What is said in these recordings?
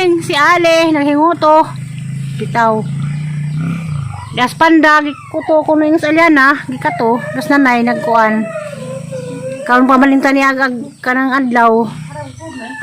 nanay, si Ale, nanghinguto. Bitaw. Das panda, gikuto ko na yung sa Aliana, gikato. Das nanay, nagkuan. Karon pamalintan niya kanang adlaw.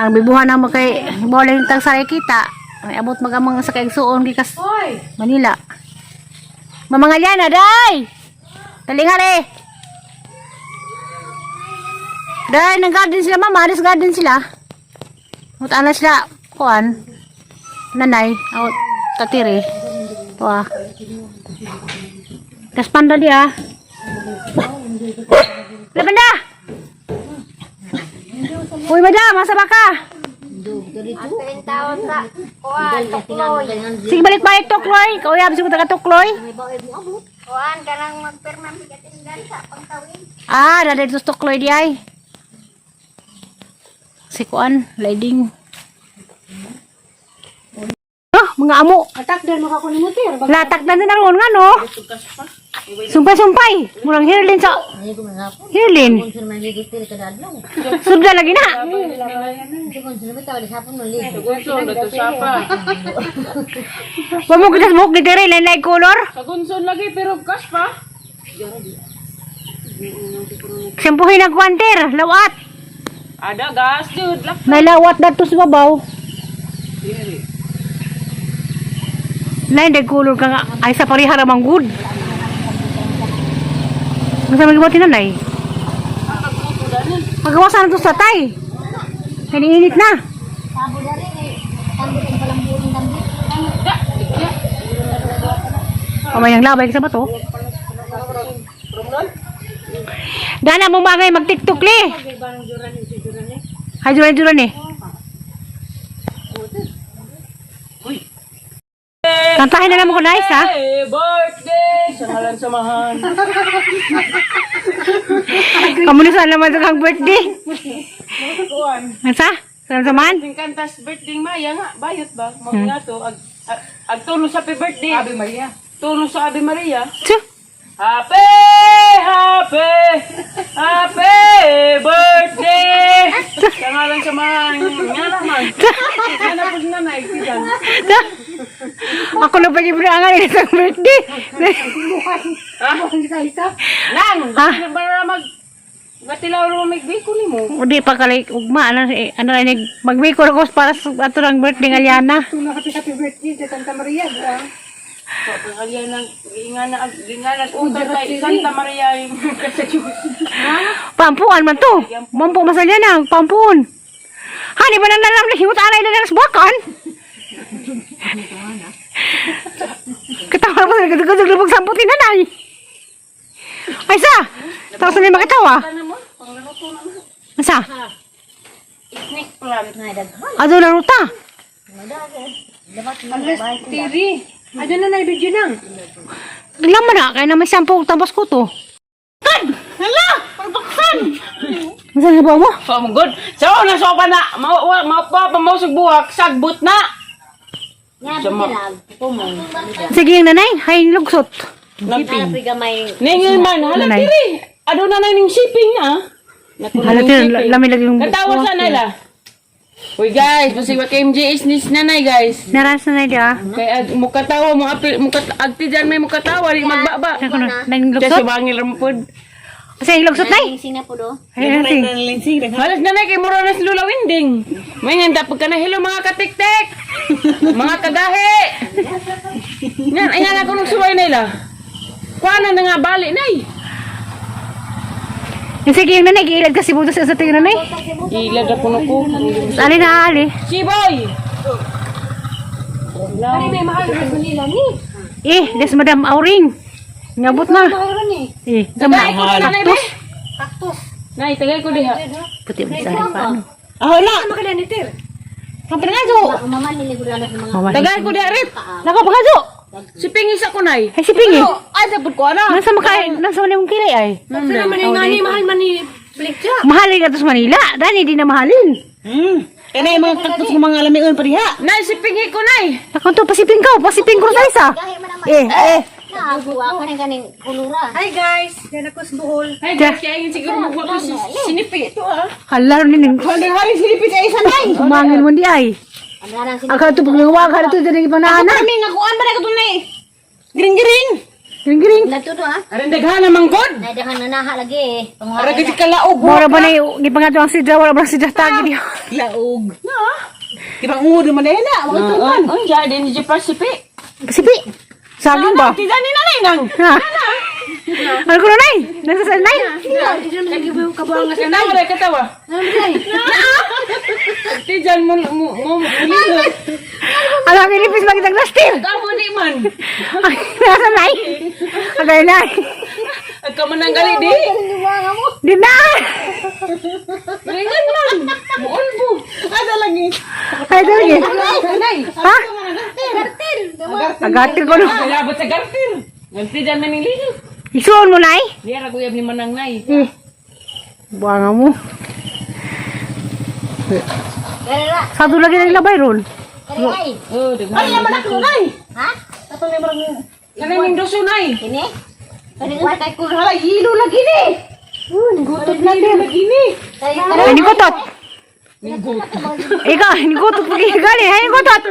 Ang bibuhan na makay, bawal yung tag saray kita. May abot magamang sa kaigsuon, gikas Manila. Mamang Aliana, day! Talingali! Day, nag-garden sila mama, alis garden sila. Mutana sila, kuan. Nanay, out, tatiri. Wah. Das panda dia. Labanda. Uy, madam, masa baka? Sige, balik-balik to, Chloe. Kau ya, bisa kita to, Chloe. Kuan kanang magperma bigatingan sa pangtawin. Ah, ada dito to, Chloe dia. Si kuan, lighting. Mga amo. Atak dan makakunimutir. Latak na naroon nga no. Sumpay-sumpay. Murang Hirlin sa... Hirlin. Surda lagi na. Wamo kita smoke di tere lain-lain color. Sagunson lagi pero kas pa. Sempuhin ang kwanter. Lawat. Ada gas jud lah. May lawat dato sa babaw. Lain de color ka nga. Ay sa parihara mang good. Masa magibuti na nay? Magawasan ito sa tay. Kaninginit na. Sabo dari ni tambitin palamburin tambit. Pamayang labay sa bato. Dana mo bagay mag-tiktok li. Hay juran-juran eh. Kantahin na naman ko nice ha. Happy birthday! Samahan samahan. Kamu na saan naman sa kang birthday. Kuan. Ansa? Saan saman? Ting kantas birthday Maya nga bayot ba? Mo nga to ag tulo sa happy birthday. Ave Maria. Tulo sa Ave Maria. Happy birthday! Samahan samahan. Nga naman. Nga na po na naikitan. Ako na pag-ibrangan yun sa birthday. Nang! Ha? Para gatilaw ro magbiko nimo. O di pa kalay ugma. Ano rin magbiko ako para sa ato ng birthday ng Aliana. Happy birthday sa Santa Maria. So, Aliana, ingana utang kay Santa Maria yung kasayus. Pampuan man to. Mampu mas Aliana. Pampuan. Hani ba nang nalam na himot anay na nang subakan? Ketawa ko sa gagawin pagsamputin na nay. Ay sa! Tapos na makitawa. Asa? Snake plant. Ado na ruta. Tiri. Ano na na-video nang? Laman na. Kaya na may sampo tapos ko to. Kan! Hala! Parbaksan! Masan na ba mo? So, good. So, nasopa na. Mausog buhak. Sagbot na. Nga bilag pumong. Sige yung nanay. Hay lugsot. Shipping. Gamay. Ningin man. Hala, Nanay. tiri. Ano na na yung shipping ah? Halat yun. Lami lagi yung... Katawa sa nila. Uy guys, basi wa kay MJ is nis nanay guys. Naras na dia. Kay mukatawa mo apil agti diyan may mukatawa di magbaba. Ako na. Nang Kasi lugsot? bangil rampod. Kasi yung lugsot nay? Sina po do. Ay, sige. Halos nanay kay mura na si Lula Winding. May nganda pagka na hello mga katiktik. Mga kadahe. Yan ayan ako nung suway nila. Kuana na nga bali nay. Sige yung nanay. Giilad kasi buto sa tingin nanay. Ilad ako nuko. Ali na ali. Si boy. Ay may mahal na Manila ni. Des madam Auring. Ngabot na. Mahal ni. Tagay ko nanay be. Kaktus. Nay tagay ko diha. Puti mo sa paano. Ah wala. Magala ni Tir. Kampir nga jo. Mama nili ko lang sa mga. Tagay ko diha rip. Naka pa nga jo. Si Pingis ako nay. Ay si Pingi. Ay sabot ko ana. Nasa makain. Nasa manimong kilay ay. Pero man ngani mahal man ni Blikja. Mahalin ka to sa Manila. Dani di na mahalin. Kaya yung mga kaktus ng mga lamion pa diha. Nay, si Pingi ko, nay. Ako to pasiping ko. Pasiping ko sa isa. Gahi man naman. Naabuwa ka ng ganing kulura. Hi guys, yan ako sa Bohol. Ay, guys, kaya yun siguro magwa ko sinipi ito, ah. Hala rin yung Hari sinipi sa isa, nay. sumangin mo di ay. Ano na sila? Agad ito pagluwag, harap ito dyan yung panahana. Kami nga kuan ba na ito na eh. Giring-giring. Giring-giring. Lato to ha? Arin daghan na manggod. Nadahan na naha lagi eh. Arin kasi kalaog. Mura ba na yung gipangato ang sidra, wala ba ang sidra tagi niyo. Laog. Na. Ibang uod man na yan na. Mga tuman. Oh, dyan din si Pacific. Kasipi. Saging ba? Tida ni nanay nang. Ha? Ano ko na, Nay? Nasa sa Nay? Kabangas ka na. Wala katawa. Tijan mo lilo. Ano ang inipis makitang nastil? Kamu di man. Nasa Nay? Agay, Nay. At ka mananggali di. Di na! Ringan man. Muulbo. Ada lagi. Ay, ito lagi. Nanay. Ha? Agatin ko no. Malabot sa gartil. Tijan man ni lilo. Isuon mo, Nay? Di ra kuyab ni manang nay. Buanga mo. Gara. Satu lagi na ilabay ron. Gara ay. Oh, daghan. Ay, manak nay. Ha? Ato na marang Kanay ning doso nay. ini. Kani ko kay ko. Hala, hilo lagi ni. Gutot na din lagi ni. Ay, ni kutot. Ikaw, ni kutot pagi gali. Ay, ni kutot.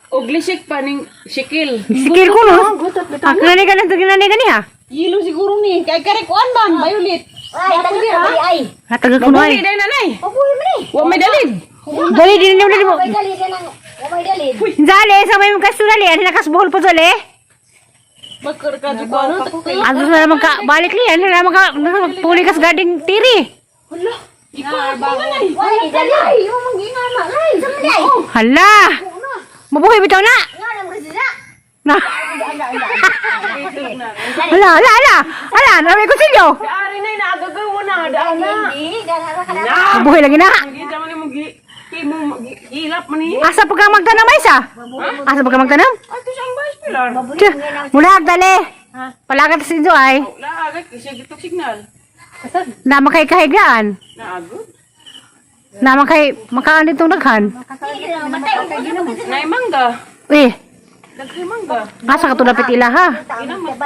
Og lisik pa ning sikil. Sikir ko no. Kinani ka lang ito, kinani ka niya. Hilo siguro ni. Kay kare kuan man, violet. Ay, tagi ay. Natagag ko Mabuli na day nanay. Pabuhi mo ni. Wa may dalid. Dali, di na mo. May dali din ang. May dali. Zali, sa may mga kasunali. Ano nakasbuhol po zali? Magkar ka di ko ano. Ano na naman ka, balik li. Ano na naman ka, puli kas gading tiri. Hala. Ikaw ba nanay? Ay, dali. Yung mangingama. Ay, samlay. Hala! Mabuhay bitaw na! Nga nang resida. Na! Hala, hala, hala! Hala, naramay ko silyo! Ari nay naagagaw mo na daan na. Hindi, dala ka na. Mabuhay lagi na! Kita man mo mo hilap man ni. Asa pa ka magtanam, Isa? Asa pa ka magtanam? Ato siyang bayas pilar. Tiyo, mula dali! Palagat sa inyo ay, Laagay kasi gitok signal. naman kay kahigaan. Naagod. Naman kay makaan ditong daghan. Nay mangga. Eh, Daghay mangga. asa ka to dapit ila ha? Ginamas na.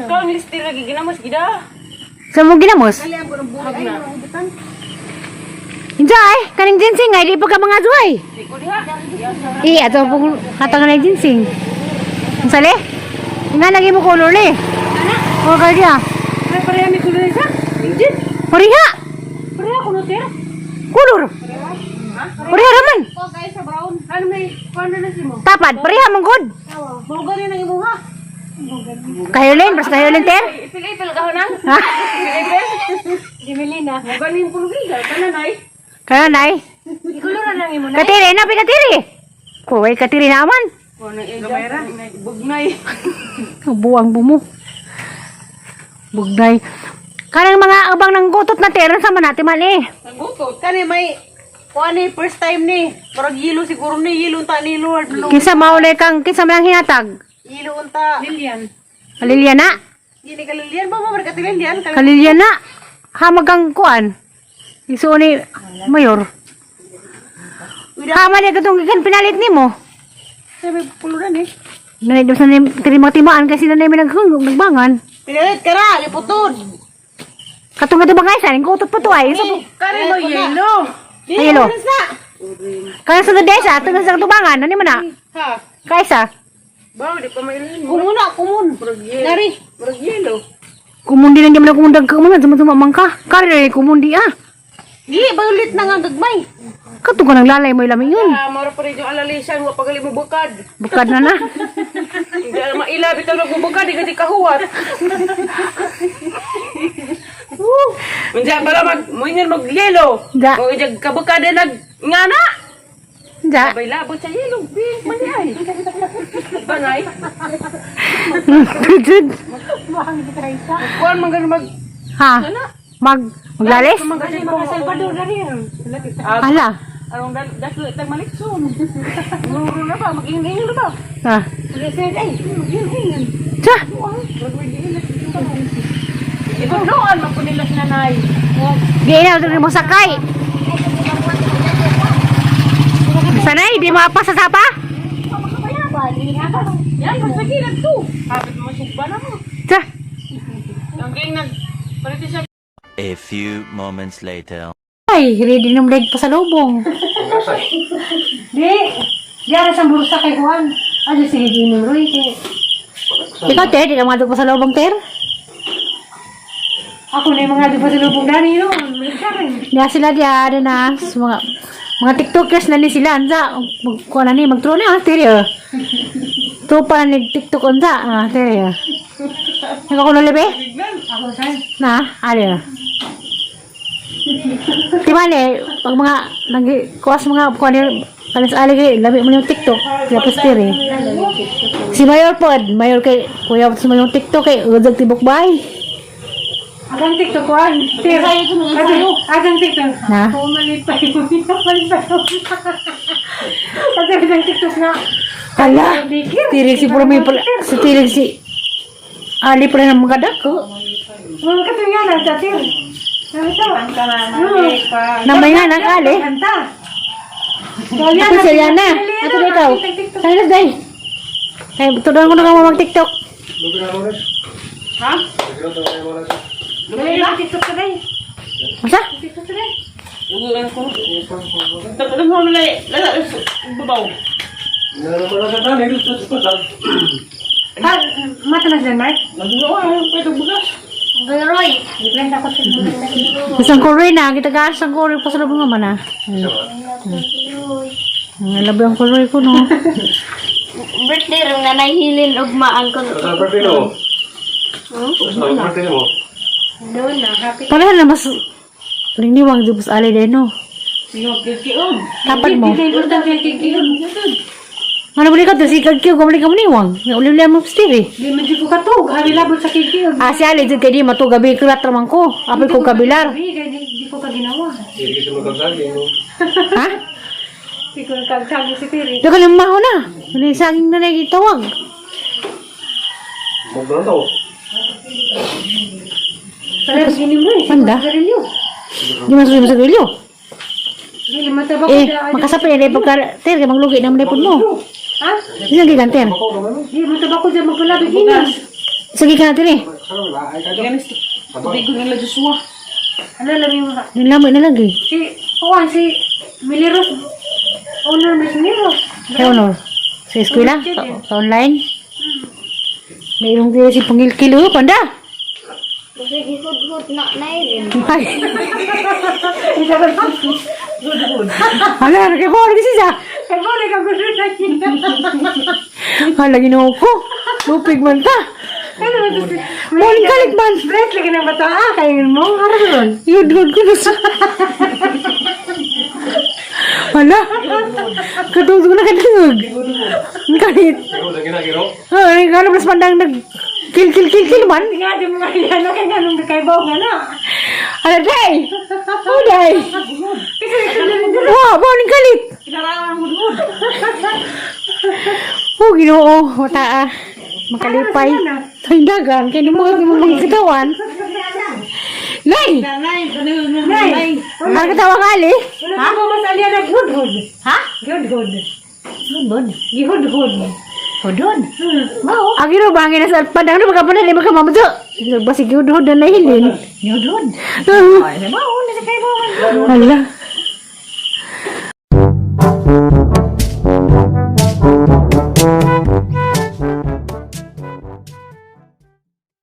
Ikaw ang listi lagi ginamas gida. Sa mong ginamos? Buhag na. Injay, kaning ginseng ay, di pa ka mga zuay. Di ko diha. Ato po katang na ginseng. Ang sali? Nga lagi mo color ni. O, kaya. Ay pareha mi kulay sa. Injin. Pariha! Pareha ko no ter. Color! Pariha raman! Ko kay sa brown. Ano may kuan na si mo? Tapad, pariha mong good. Boga ni nang imuha. Kahilin, basta kahilin ter. Ipil-ipil ka nang. Ha? Ipil-ipil. Dimelina. Boga ni pulgida kananay. Kaya nay. Ikuluran lang imo na. Katiri, na pikatiri. Kuway katiri naman. Ko na gamera. Bugnay. Buwang bumo. Bugnay. Kanang mga abang ng gutot na ter, sama natin man eh. Nagutot. Kani may kuan ni first time ni. Parang yelo siguro ni yelo ta ni Lord. Kinsa maulay kang, kinsa man ang hinatag. Yelo unta. Lilian. Kalilya na. Dili ka Lilian ba mo berkat Lilian? Kalilya na. Hamag ang kuan. Iso ni Mayor. Hama niya katong ikan pinalit ni mo. Sabi puluran eh. Nanay doon sa timaan kasi nanay may nagbangan. Pinalit ka ra, liputod. Katong nga bangay sa, kutot pa to ay. Isa po. Kani mo yelo. Ay, yelo. Kaya sa desa, tunga sa tubangan, ano man na? Ha. Kaysa, Bawo di pa mailin. Kumuna, kumun. Nari. Murag yelo. kumundi na niya man kumundag ka man, sama-sama man ka. Kari kumundi ah. Di, baulit na nga gagmay. Katong ka nang lalay mo ilaming yun. Ah, mara pa rin yung alalisan, wa pagali mo bukad. Bukad na na. Hindi alam mailabit ang nagbubukad, di ka di kahuwat. Manja para mag-yelo. Da. Kung ijag kabukad nag ngana. Da. Sabay labot sa yelo. Manay. Banay. Jud. Kuan man ganun mag... Ha? Maglalis? Magasin mga Salvador na rin. Ala. Anong dako itang malikson. Nuro na ba? Mag-ingin na ba? Ha? Mag-ingin. Sa. Ito doon, magpunilas na nay. Gina ito mo sakay. Sanay, di mapasa sapa? Yan, magsagilan to. Habit mo sugba na mo. Sa. Ang ging palit siya. A few moments later. Ay, ready ng leg pa sa lubong. Di. Diyan sa bursa kay Juan. Ano sige ginom Roy kay. Ikaw, Ter, di ka mga pa sa lobang, Ter? Ako na yung mga di pa sa lubong dani no. May rin. Diya sila diya, na, mga tiktokers na ni sila, anza, kuha na ni, mag-throw na, Ter, ya. Throw pa na ni tiktok, anza, Ter, ya. Nakakulo libe? Ako saan? Na, ali, Di mali, pag mga, kuwas mga, kuha ni, kalas ali, labi mo yung tiktok, kaya pastir, eh. Si Mayor pod, Mayor kay, kuya, si Mayor tiktok, kay, udag tibok bay. Agang TikTok Juan. Agang TikTok. Na? Ako malit pa yun. Malit pa yun. Agang TikTok na. Hala, tirig si Puro may pala, si tirig si, ali pala ng mga dako. Mga katungan ang tatil. Naman Namay nga ng ali. Kanta. Ako siya na. Ato na ikaw. Tayo na, day. Ay, turuan ko na ka mag-tiktok. Ha? Dali lang TikTok ka day. Masa? TikTok ka day. Ugulan ko. Tapos mo nila, babaw. Mata na siya, Mark. Nagagawa, pwede bugas. Roy. Iplanda ko siya. Isang kore na, kita gaan isang kore pa sa labong naman, Ang labi ang kore ko, no? Birthday rin na nahihilin ugmaan ko. Doon na, happy. Pareha na mas, liniwang dubos ali din, no? Tapat mo. Hindi ko tayo kikiyod. Ano ba ka to? Si kagkiyo, gamali ka maniwang. Uli-uli mo pastiri. Di man di ko katog. Hari labot sa kikiyod. Si ali, dyan kayo di matu gabi kulat ramang ko. Apay ko kabilar. Di ko ka ginawa. Ha? Di ko kagtagi si Terry. Daga limaho na. Ano yung saging na nagitawag? Parang ginim mo eh. Anda? Garilyo. Di man sulim sa grilyo. Di mataba ko Makasapin na yung pagka... Ter, kaya maglugi na manipod mo. Ha? Hindi lang gigan, Ter. Di mataba ko dyan magpalabig ginas. Sige ka na, Ter, eh. Tubig ko nila Joshua. Ano labi mo ka? Nilamay na lagi. Si Miliros. Owner Miss Miliros. Kaya honor. Sa eskwela? Sa online? Mayroong din si pangilkilo. Panda! Kasi hihud-hud na nairin. Ay! Hala, nakikawar kasi siya. Ay mo, nagkagulo na kita. Hala, ginawa ko. Lupig man ta. Ano ba ito? Muling kalit man. Break lagi ng bata. Kayo mo, hararon. Yun ko na sa... Hala! Katulog ko na katulog. Ang kalit. Ay, kala mas pandang nag... Kill man. Nga, di mo marihan na kaya nga nung kakaibaw nga na. Hala, day! Oh, day! Wow, muling kalit. Kinarangan mo doon. Oh, ginoo. Mata makalipay. Ay, dagan. Kaya naman mga katawan. Nay! Nay! Ang katawang ali? Ha? Ano mo mas alya na gihud-hud? Ha? Gihud-hud. Budod. Gihud-hud. Budod? Agiro bangin na sa padang na magkapanan ay magkamamuto. Nagbasig yudhod na nahilin. Yudhod? Ay, nabaw. Nasa kayo ba? Hala.